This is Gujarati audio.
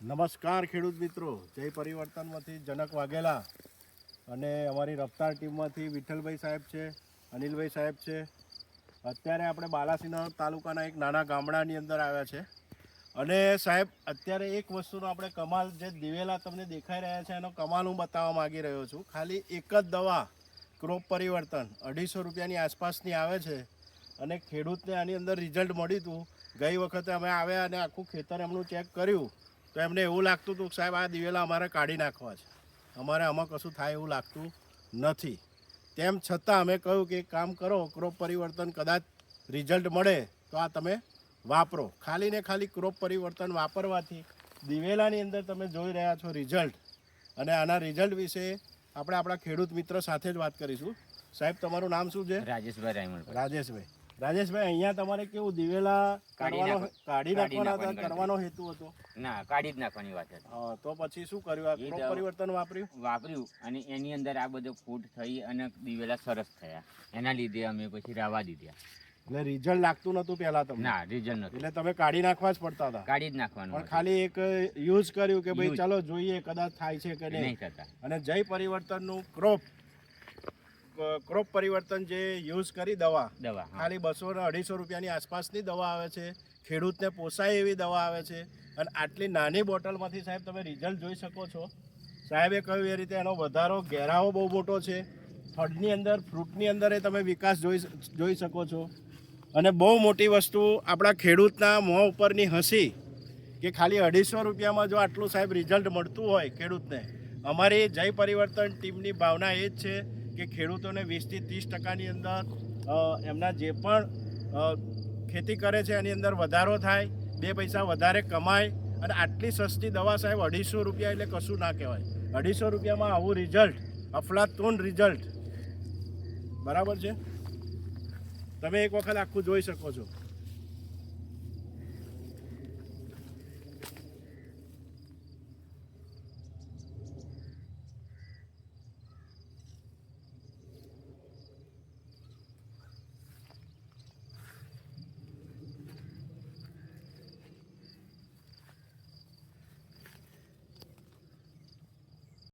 નમસ્કાર ખેડૂત મિત્રો, જય પરિવર્તનમાંથી જનક વાઘેલા અને અમારી રફતાર ટીમમાંથી વિઠ્ઠલભાઈ સાહેબ છે, અનિલભાઈ સાહેબ છે. અત્યારે આપણે બાલાસિનોર તાલુકાના એક નાના ગામડાની અંદર આવ્યા છે અને સાહેબ અત્યારે એક વસ્તુનો આપણે કમાલ, જે દિવેલા તમને દેખાઈ રહ્યા છે એનો કમાલ હું બતાવવા માગી રહ્યો છું. ખાલી એક જ દવા ક્રોપ પરિવર્તન 250 રૂપિયાની આસપાસની આવે છે અને ખેડૂતને આની અંદર રિઝલ્ટ મળ્યું હતું. ગઈ વખતે અમે આવ્યા અને આખું ખેતર એમનું ચેક કર્યું તો એમને એવું લાગતું હતું કે સાહેબ આ દિવેલા અમારે કાઢી નાખવા છે, અમારે આમાં કશું થાય એવું લાગતું નથી. તેમ છતાં અમે કહ્યું કે એક કામ કરો, ક્રોપ પરિવર્તન કદાચ રિઝલ્ટ મળે તો આ તમે વાપરો. ખાલી ને ખાલી ક્રોપ પરિવર્તન વાપરવાથી દિવેલાની અંદર તમે જોઈ રહ્યા છો રિઝલ્ટ. અને આના રિઝલ્ટ વિશે આપણે આપણા ખેડૂત મિત્ર સાથે જ વાત કરીશું. સાહેબ, તમારું નામ શું છે? રાજેશભાઈ રાયમલભાઈ. રાજેશભાઈ, અહીંયા તમારે કેવું દિવેલા કાઢી નાખવાના હતા, કરવાનો હેતુ હતો? ના, કાઢી જ નાખવાની વાત હતી. તો પછી શું કર્યું? આ ક્રોપ પરિવર્તન વાપર્યું અને એની અંદર આ બધો ફૂટ થઈ અને દિવેલા સરસ થયા. એના લીધે અમે પછી રાવા દીધા. એટલે રિઝલ્ટ લાગતું નતું પહેલા તમને? ના, રિઝલ્ટ નતું. એટલે તમે કાઢી નાખવા જ પડતા હતા? કાઢી જ નાખવાનું. પણ ખાલી એક યુઝ કર્યું કે ભાઈ ચાલો જોઈએ કદાચ થાય છે કે નહીં થતા. અને જય પરિવર્તનનું ક્રોપ પરિવર્તન જે યુઝ કરી દવા ખાલી 200-250 રૂપિયાની આસપાસની દવા આવે છે, ખેડૂતને પોસાય એવી દવા આવે છે અને આટલી નાની બોટલમાંથી સાહેબ તમે રિઝલ્ટ જોઈ શકો છો. સાહેબે કહ્યું એ રીતે એનો વધારો, ઘેરાવો બહુ મોટો છે. થડની અંદર, ફ્રૂટની અંદર એ તમે વિકાસ જોઈ શકો છો. અને બહુ મોટી વસ્તુ આપણા ખેડૂતના મોં ઉપરની હસી કે ખાલી 250 રૂપિયામાં જો આટલું સાહેબ રિઝલ્ટ મળતું હોય ખેડૂતને. અમારી જય પરિવર્તન ટીમની ભાવના એ જ છે કે ખેડૂતોને 20-30% અંદર એમના જે પણ ખેતી કરે છે એની અંદર વધારો થાય, 2 પૈસા વધારે કમાય. અને આટલી સસ્તી દવા સાહેબ 250 રૂપિયા એટલે કશું ના કહેવાય. 250 રૂપિયામાં આવું રિઝલ્ટ, અફલાતૂન રિઝલ્ટ, બરાબર છે? તમે એક વખત આખું જોઈ શકો છો.